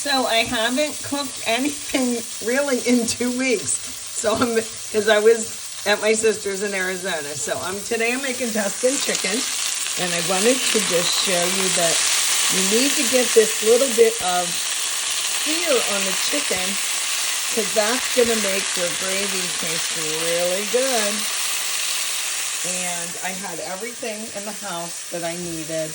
So I haven't cooked anything really in 2 weeks. So because I was at my sister's in Arizona. So today I'm making Tuscan chicken, and I wanted to just show you that you need to get this little bit of sear on the chicken, because that's gonna make your gravy taste really good. And I had everything in the house that I needed,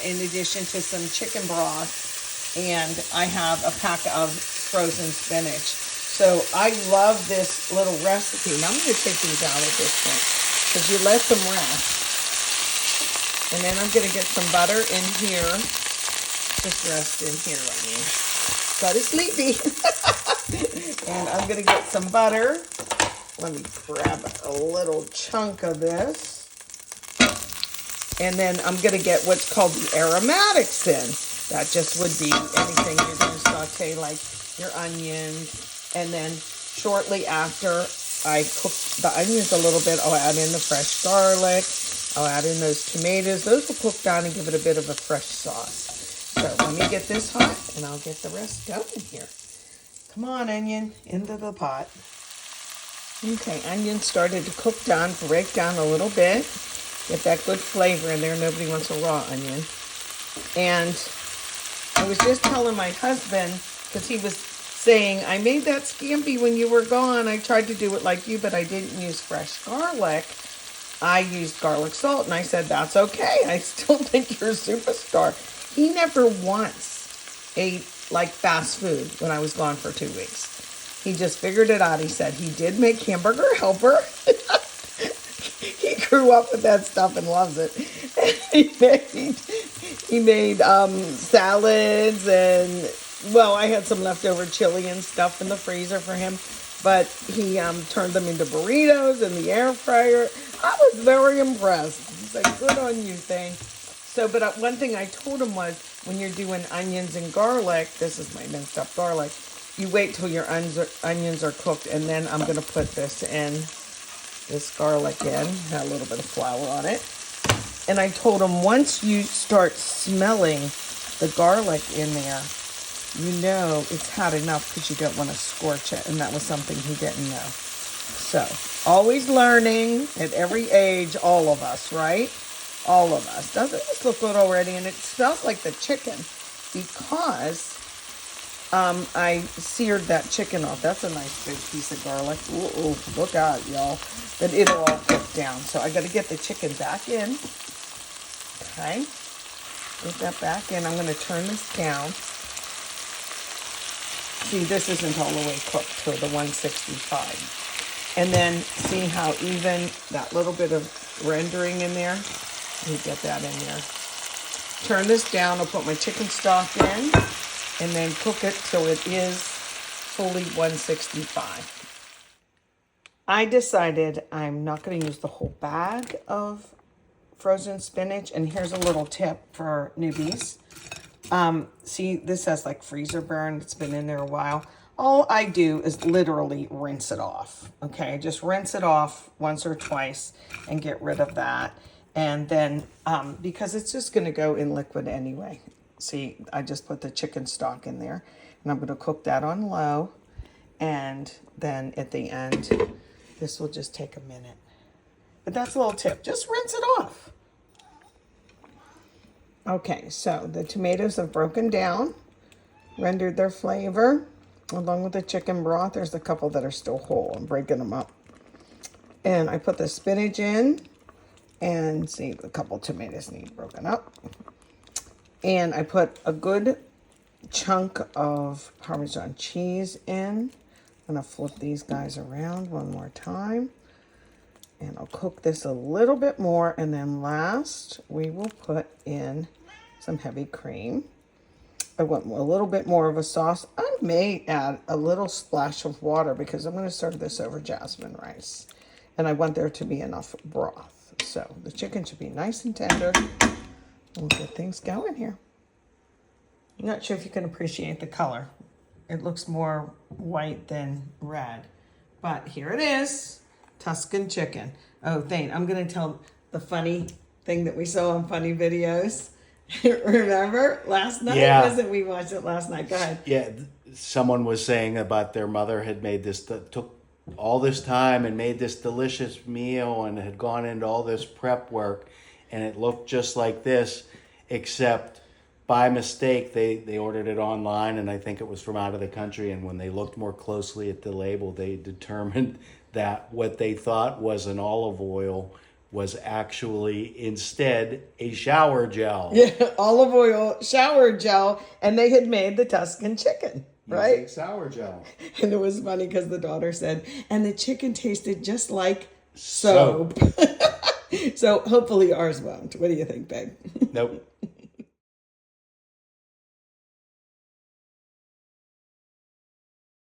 in addition to some chicken broth. And I have a pack of frozen spinach. So I love this little recipe. Now I'm going to take these out at this point, because you let them rest. And then I'm going to get some butter in here. Just rest in here, I mean. Got sleepy. And I'm going to get some butter. Let me grab a little chunk of this. And then I'm going to get what's called the aromatics in. That just would be anything you're going to saute, like your onions. And then shortly after I cook the onions a little bit, I'll add in the fresh garlic. I'll add in those tomatoes. Those will cook down and give it a bit of a fresh sauce. So let me get this hot, and I'll get the rest going here. Come on, onion, into the pot. Okay, onions started to cook down, break down a little bit. Get that good flavor in there. Nobody wants a raw onion. And I was just telling my husband, because he was saying, I made that scampi when you were gone. I tried to do it like you, but I didn't use fresh garlic. I used garlic salt, and I said, that's okay. I still think you're a superstar. He never once ate like fast food when I was gone for 2 weeks. He just figured it out. He said he did make Hamburger Helper. He grew up with that stuff and loves it. He made salads, and, well, I had some leftover chili and stuff in the freezer for him, but he turned them into burritos in the air fryer. I was very impressed. He's like, good on you, Thane. So, but one thing I told him was, when you're doing onions and garlic, this is my minced up garlic, you wait till your onions are cooked, and then I'm going to put this in, this garlic in, a little bit of flour on it. And I told him, once you start smelling the garlic in there, you know it's hot enough, because you don't want to scorch it. And that was something he didn't know. So, always learning at every age, all of us, right? All of us. Doesn't this look good already? And it smells like the chicken, because I seared that chicken off. That's a nice big piece of garlic. Ooh, look out, y'all. But it'll all cook down. So I got to get the chicken back in. Okay. Get that back in. I'm going to turn this down. See, this isn't all the way cooked to the 165. And then see how even that little bit of rendering in there? Let me get that in there. Turn this down. I'll put my chicken stock in, and then cook it till it is fully 165. I decided I'm not going to use the whole bag of frozen spinach, and here's a little tip for newbies. See, this has like freezer burn. It's been in there a while. All I do is literally rinse it off. Okay, just rinse it off once or twice and get rid of that. And then, because it's just going to go in liquid anyway. See, I just put the chicken stock in there, and I'm going to cook that on low. And then at the end, this will just take a minute. But that's a little tip. Just rinse it off. Okay, so the tomatoes have broken down, rendered their flavor, along with the chicken broth. There's a couple that are still whole. I'm breaking them up. And I put the spinach in, and see, a couple tomatoes need broken up. And I put a good chunk of Parmesan cheese in. I'm going to flip these guys around one more time. And I'll cook this a little bit more. And then last, we will put in some heavy cream. I want a little bit more of a sauce. I may add a little splash of water, because I'm going to serve this over jasmine rice. And I want there to be enough broth. So the chicken should be nice and tender. We'll get things going here. I'm not sure if you can appreciate the color. It looks more white than red. But here it is. Tuscan chicken. Oh, Thane, I'm going to tell the funny thing that we saw on funny videos. Remember last night? Yeah. Wasn't we watched it last night? Go ahead. Yeah, someone was saying about their mother had made this, took all this time and made this delicious meal and had gone into all this prep work, and it looked just like this, except by mistake they ordered it online, and I think it was from out of the country, and when they looked more closely at the label, they determined that what they thought was an olive oil was actually instead a shower gel. Yeah, olive oil, shower gel, and they had made the Tuscan chicken, right? Using sour gel. And it was funny because the daughter said, and the chicken tasted just like soap. So hopefully ours won't. What do you think, babe? Nope.